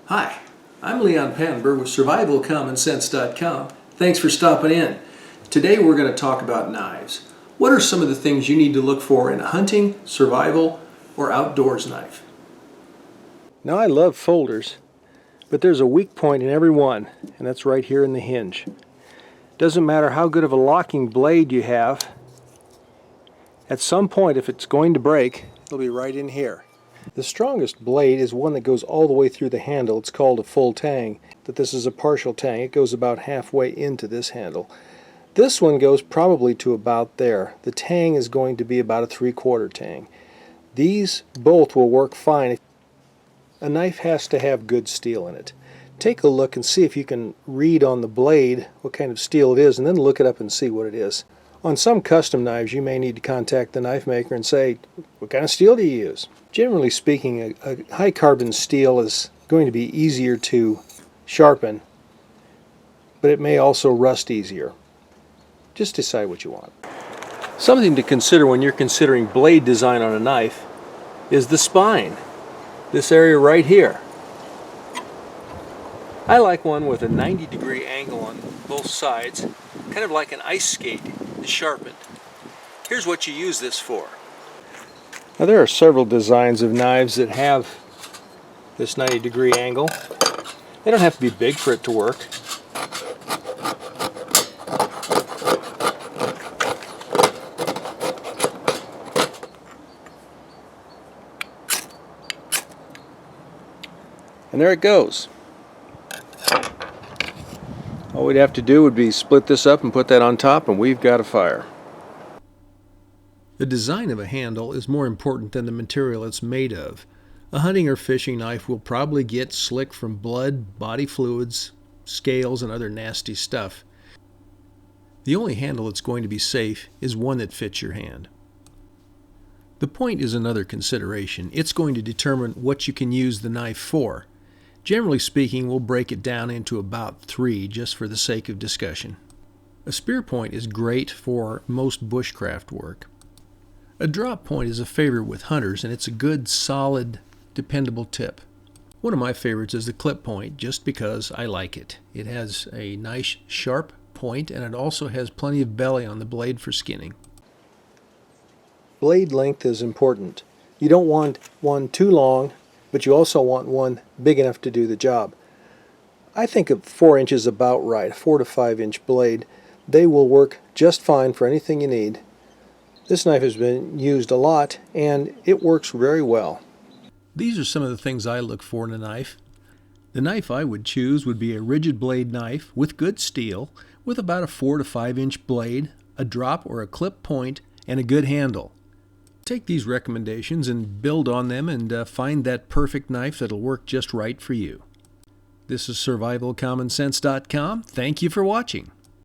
Hi, I'm Leon Panber with SurvivalCommonSense.com. Thanks for stopping in. Today we're going to talk about knives. What are some of the things you need to look for in a hunting, survival, or outdoors knife? Now I love folders, but there's a weak point in every one, and that's right here in the hinge. Doesn't matter how good of a locking blade you have, at some point if it's going to break, it'll be right in here. The strongest blade is one that goes all the way through the handle. It's called a full tang. But this is a partial tang. It goes about halfway into this handle. This one goes probably to about there. The tang is going to be about a 3/4 tang. These both will work fine. A knife has to have good steel in it. Take a look and see if you can read on the blade what kind of steel it is, and then look it up and see what it is. On some custom knives you may need to contact the knife maker and say, what kind of steel do you use? Generally speaking, a high carbon steel is going to be easier to sharpen, but it may also rust easier. Just decide what you want. Something to consider when you're considering blade design on a knife is the spine. This area right here. I like one with a 90-degree angle on both sides, kind of like an ice skate, sharpened. Here's what you use this for. Now there are several designs of knives that have this 90-degree angle. They don't have to be big for it to work. And there it goes. All we'd have to do would be split this up and put that on top, and we've got a fire. The design of a handle is more important than the material it's made of. A hunting or fishing knife will probably get slick from blood, body fluids, scales, and other nasty stuff. The only handle that's going to be safe is one that fits your hand. The point is another consideration. It's going to determine what you can use the knife for. Generally speaking, we'll break it down into about 3 just for the sake of discussion. A spear point is great for most bushcraft work. A drop point is a favorite with hunters, and it's a good, solid, dependable tip. One of my favorites is the clip point, just because I like it. It has a nice sharp point, and it also has plenty of belly on the blade for skinning. Blade length is important. You don't want one too long, but you also want one big enough to do the job. I think of 4 inches about right, a 4 to 5 inch blade. They will work just fine for anything you need. This knife has been used a lot, and it works very well. These are some of the things I look for in a knife. The knife I would choose would be a rigid blade knife with good steel, with about a 4 to 5 inch blade, a drop or a clip point, and a good handle. Take these recommendations and build on them, and find that perfect knife that'll work just right for you. This is SurvivalCommonSense.com. Thank you for watching.